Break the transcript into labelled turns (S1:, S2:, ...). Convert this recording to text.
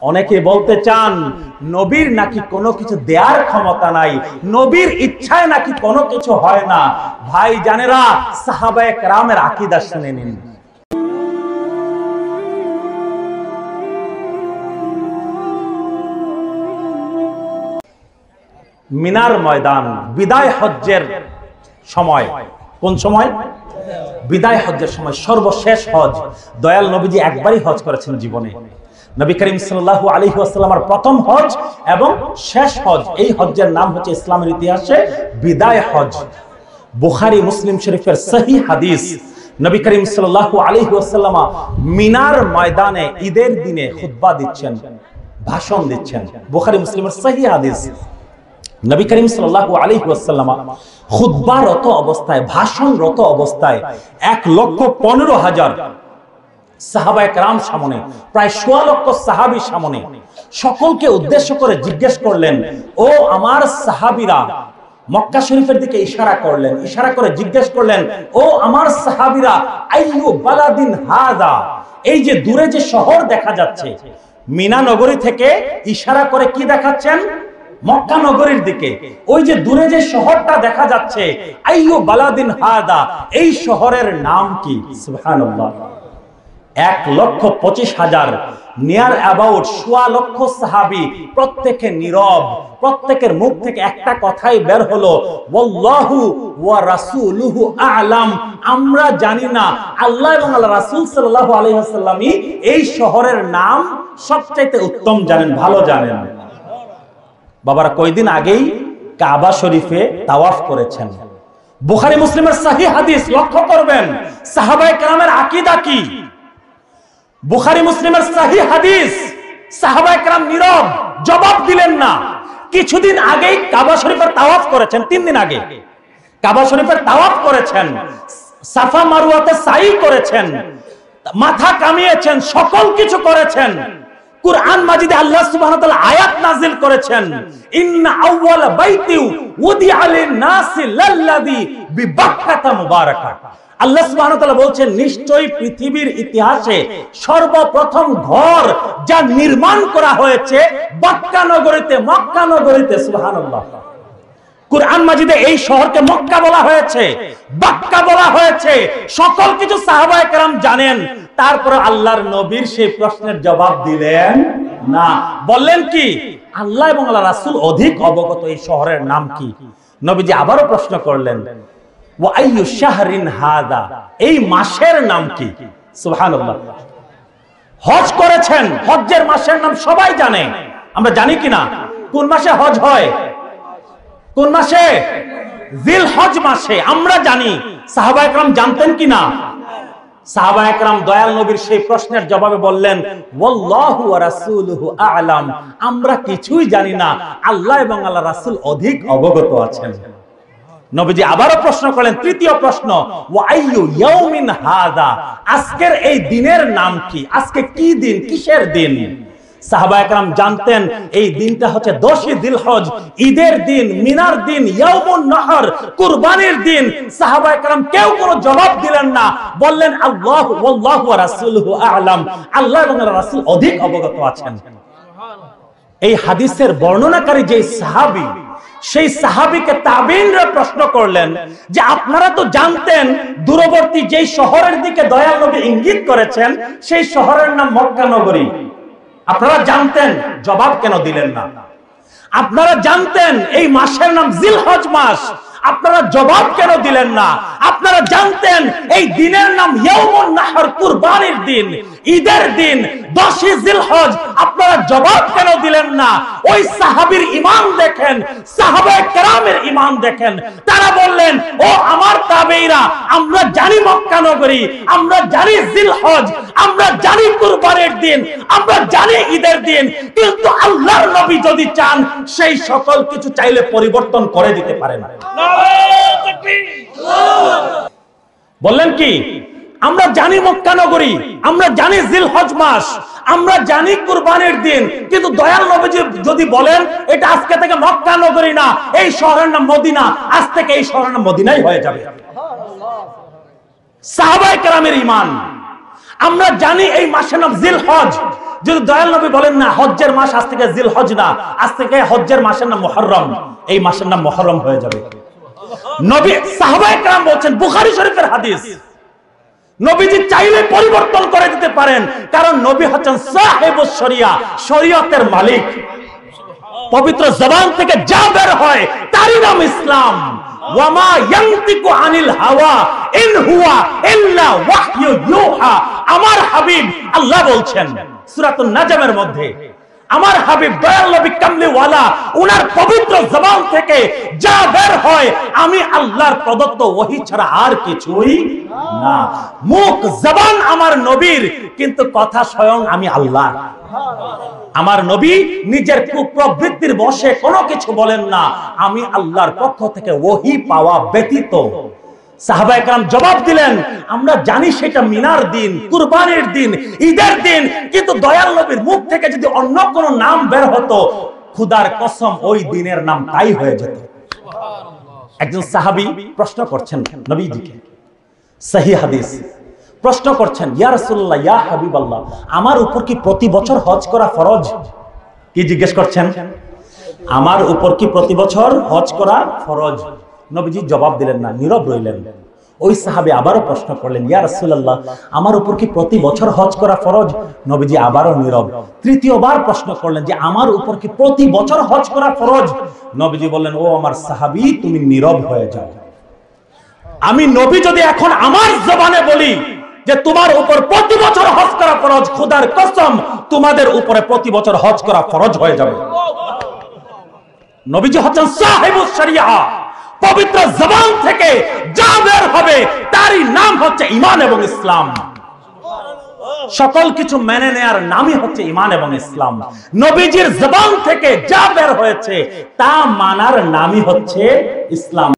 S1: অনেকে বলতে চান নবীর নাকি কোনো কিছু দেওয়ার ক্ষমতা নাই, নবীর ইচ্ছায় নাকি কোনো কিছু হয় না। ভাই জানেরা, সাহাবায়ে কেরামের আকীদা শুনে নিন। মিনার ময়দান, বিদায় হজ্জের সময়। কোন সময়? বিদায় হজ্জের সময়, সর্বশেষ হজ। দয়াল নবীজি একবারই হজ করেছেন জীবনে। নবী করিম সাল্লাল্লাহু আলাইহি ওয়াসাল্লামের প্রথম হজ এবং শেষ হজ। এই হজ্জের নাম হচ্ছে ইসলামের ইতিহাসে বিদায় হজ। বুখারী মুসলিম শরীফের সহিহ হাদিস, নবী করিম সাল্লাল্লাহু আলাইহি ওয়াসাল্লাম মিনার ময়দানে ঈদের দিনে খুতবা দিচ্ছেন, ভাষণ দিচ্ছেন। বুখারী মুসলিমের সহিহ হাদিস। নবী করিম সাল্লাল্লাহু আলাইহি ওয়াসাল্লাম খুতবারত অবস্থায়, ভাষণরত অবস্থায় 1,15,000 সাহাবায়ে কেরাম সামনে, প্রায় 1.25 লক্ষ সাহাবী সামনে, সকলকে উদ্দেশ্য করে জিজ্ঞেস করলেন, ও আমার সাহাবীরা, মক্কা শরীফের দিকে ইশারা করলেন, ইশারা করে জিজ্ঞেস করলেন, ও আমার সাহাবীরা, আইয়ু বালাদিন হাযা, এই যে দূরে যে শহর দেখা যাচ্ছে, মিনা নগরী থেকে ইশারা করে কি দেখাচ্ছেন? মক্কা নগরীর দিকে। ওই যে দূরে যে শহরটা দেখা যাচ্ছে, আইয়ু বালাদিন হাযা, এই শহরের নাম কি? সুবহানাল্লাহ। 1,25,000 নিয়ার অ্যাবাউট 1.25 লক্ষ সাহাবী, প্রত্যেকে নীরব। প্রত্যেকের মুখ থেকে একটা কথাই বের হলো, ওয়াল্লাহু ওয়া রাসূলুহু আ'লাম, আমরা জানি না, আল্লাহ এবং আল্লাহর রাসূল সাল্লাল্লাহু আলাইহি ওয়াসাল্লামই এই শহরের নাম সবচেয়ে উত্তম জানেন, ভালো জানেন। বাবারা, কয়েকদিন আগেই কাবা শরীফে তাওয়াফ করেছেন। বুখারী মুসলিমের সহিহ হাদিস, লক্ষ্য করবেন সাহাবায়ে কেরামের আকীদা কি। বুখারী মুসলিমের সহিহ হাদিস, সাহাবায়ে কেরাম নীরব, জবাব দিলেন না। কিছুদিন আগেই কাবা শরীফের তাওয়াফ করেছেন, 3 দিন আগে কাবা শরীফের তাওয়াফ করেছেন, সাফা মারওয়াতে সাই করেছেন, মাথা কামিয়েছেন, সকল কিছু করেছেন। কুরআন মাজিদে আল্লাহ সুবহানাহু ওয়া তাআলা আয়াত নাযিল করেছেন, ইন্না আউওয়ালা বাইতি উদিআ লিন-নাসি লাল্লাযী বিবাক্কাতা মুবারাকা। আল্লাহ সুবহানাহু ওয়া তাআলা বলছেন, নিশ্চয়ই পৃথিবীর ইতিহাসে সর্বপ্রথম ঘর যা নির্মাণ করা হয়েছে বাক্কা নগরীতে, মক্কা নগরীতে। সুবহানাল্লাহ। কুরআন মাজিদে এই শহরকে মক্কা বলা হয়েছে, বাক্কা বলা হয়েছে। সকল কিছু সাহাবায়ে কেরাম জানেন, তারপরে আল্লাহর নবীর সেই প্রশ্নের জবাব দিলেন না। বললেন কি? আল্লাহ এবং আল্লাহর রাসূল অধিক অবগত, এই শহরের নাম কি? নবীজি আবারও প্রশ্ন করলেন, ওয়া আইয়ু শাহরিন হাযা, এই মাসের নাম কি? সুবহানাল্লাহ। হজ করেছেন, হজ্জের মাসের নাম সবাই জানে, আমরা জানি কিনা? কোন মাসে হজ হয়? কোন মাসে? জিলহজ মাসে। আমরা জানি, সাহাবায়ে কেরাম জানতেন কিনা? সাহাবায়ে কেরাম দয়াল নবীর সেই প্রশ্নের জবাবে বললেন, ওয়াল্লাহু ওয়া রাসূলুহু আ'লাম, আমরা কিছুই জানি না, আল্লাহ এবং আল্লাহর রাসূল অধিক অবগত আছেন। নবীজি আবারও প্রশ্ন করলেন, তৃতীয় প্রশ্ন, ওয়া আইয়ু ইয়াউমিন হাযা, আজকের এই দিনের নাম কি? আজকে কি দিন, কিসের দিন? সাহাবায়ে কেরাম জানতেন এই দিনটা হচ্ছে 10ই জিলহজ, ঈদের দিন, মিনার দিন, ইয়াউমুন নাহর, কুরবানির দিন। সাহাবায়ে কেরাম কেউ কোনো জবাব দিলেন না, বললেন আল্লাহু ওয়াল্লাহু ওয়া রাসূলুহু আ'লাম, আল্লাহ এবং আল্লাহর রাসূল অধিক অবগত আছেন। এই হাদিসের বর্ণনাকারী যে সাহাবী, সেই সাহাবীকে তাবেঈনরা প্রশ্ন করলেন যে আপনারা তো জানতেন দূরবর্তী যেই শহরের দিকে দয়াল নবী ইঙ্গিত করেছেন সেই শহরের নাম মক্কা নগরী, আপনারা জানতেন, জবাব কেন দিলেন না? আপনারা জানতেন এই মাসের নাম জিলহজ মাস, আপনারা জবাব কেন দিলেন না? আপনারা জানতেন এই দিনের নাম ইয়াউমুন নাহর, কুরবানির দিন, ঈদের দিন, 10ই জিলহজ, আপনারা জবাব কেন দিলেন না? ওই সাহাবীর ঈমান দেখেন, সাহাবায়ে কেরামের ঈমান দেখেন। তারা বললেন, ও আমার তাবেঈরা, আমরা জানি মক্কা নগরী, আমরা জানি জিলহজ, আমরা জানি কুরবানির দিন, আমরা জানি ঈদের দিন, কিন্তু আল্লাহর নবী যদি চান সেই সকল কিছু চাইলে পরিবর্তন করে দিতে পারেন। বললেন কি? আমরা জানি মক্কা নগরী, আমরা জানি জিলহজ মাস, আমরা জানি কুরবানির দিন, কিন্তু দয়াল নবীজি যদি বলেন এটা আজকে থেকে মক্কা নগরী না, এই শহরের নাম মদিনা, আজ থেকে এই শহরের নাম মদিনাই হয়ে যাবে। সাহাবায়ে কেরামের ঈমান। আমরা জানি এই মাসের নাম জিলহজ, যদি দয়াল নবী বলেন না হজ্জের মাস আজ থেকে জিলহজ না, আজ থেকে হজ্জের মাসের নাম মুহররম, এই মাসের নাম মুহররম হয়ে যাবে। নবী সাহাবায়ে কেরাম বলছেন, বুখারী শরীফের হাদিস, নবীজি চাইলে পরিবর্তন করে দিতে পারেন, কারণ নবী হচ্ছেন সাহেবুস শরিয়া, শরীয়তের মালিক। পবিত্র জবান থেকে যা বের হয় তারই নাম ইসলাম। ওয়ামা ইয়ানতিকু আনিল হাওয়া ইন হুয়া ইল্লা ওয়াহয়ু ইউহা। আমার হাবিব, আল্লাহ বলছেন সূরাতুন নাজমের মধ্যে, আমার হাবিব দয়াল নবী কামলিওয়ালা, উনার পবিত্র জবান থেকে যা বের হয় আমি আল্লাহর প্রদত্ত ওহী ছাড়া আর কিছুই না। মুখ জবান আমার নবীর, কিন্তু কথা স্বয়ং আমি আল্লাহ। আমার নবী নিজের কুপ্রবৃত্তির বশে কোনো কিছু বলেন না, আমি আল্লাহর পক্ষ থেকে ওহী পাওয়া ব্যতীত। সাহাবায়ে কেরাম জবাব দিলেন, আমরা জানি সেটা মিনার দিন, কুরবানির দিন, ঈদের দিন, কিন্তু দয়াল নবীর মুখ থেকে যদি অন্য কোনো নাম বের হতো, খুদার কসম ওই দিনের নাম তাই হয়ে যেত। একজন সাহাবী প্রশ্ন করছেন নবীজিকে, সহিহ হাদিস, প্রশ্ন করছেন, ইয়া রাসূলুল্লাহ, ইয়া হাবিবাল্লাহ, আমার উপর কি প্রতি বছর হজ করা ফরজ? কি জিজ্ঞেস করছেন? আমার উপর কি প্রতি বছর হজ করা ফরজ? নবীজি জবাব দিলেন না, নীরব রইলেন। ওই সাহাবী আবারও প্রশ্ন করলেন, ইয়া রাসূলুল্লাহ, আমার উপর কি প্রতি বছর হজ করা ফরজ? নবীজি আবারও নীরব। তৃতীয়বার প্রশ্ন করলেন যে আমার উপর কি প্রতি বছর হজ করা ফরজ? নবীজি বললেন, ও আমার সাহাবী, তুমি নীরব হয়ে যাও। আমি নবী যদি এখন আমার জবানে বলি যে তোমার উপর প্রতি বছর হজ করা ফরজ, খোদার কসম তোমাদের উপরে প্রতি বছর হজ করা ফরজ হয়ে যাবে। নবীজি হচ্ছেন সাহেবুস শরিয়া, পবিত্র জবান থেকে যা বের হবে তারই নাম হচ্ছে ঈমান এবং ইসলাম। সকল কিছু মেনে নেয়ার নামই হচ্ছে ঈমান এবং ইসলাম। নবীজির জবান থেকে যা বের হয়েছে তা মানার নামই হচ্ছে ইসলাম।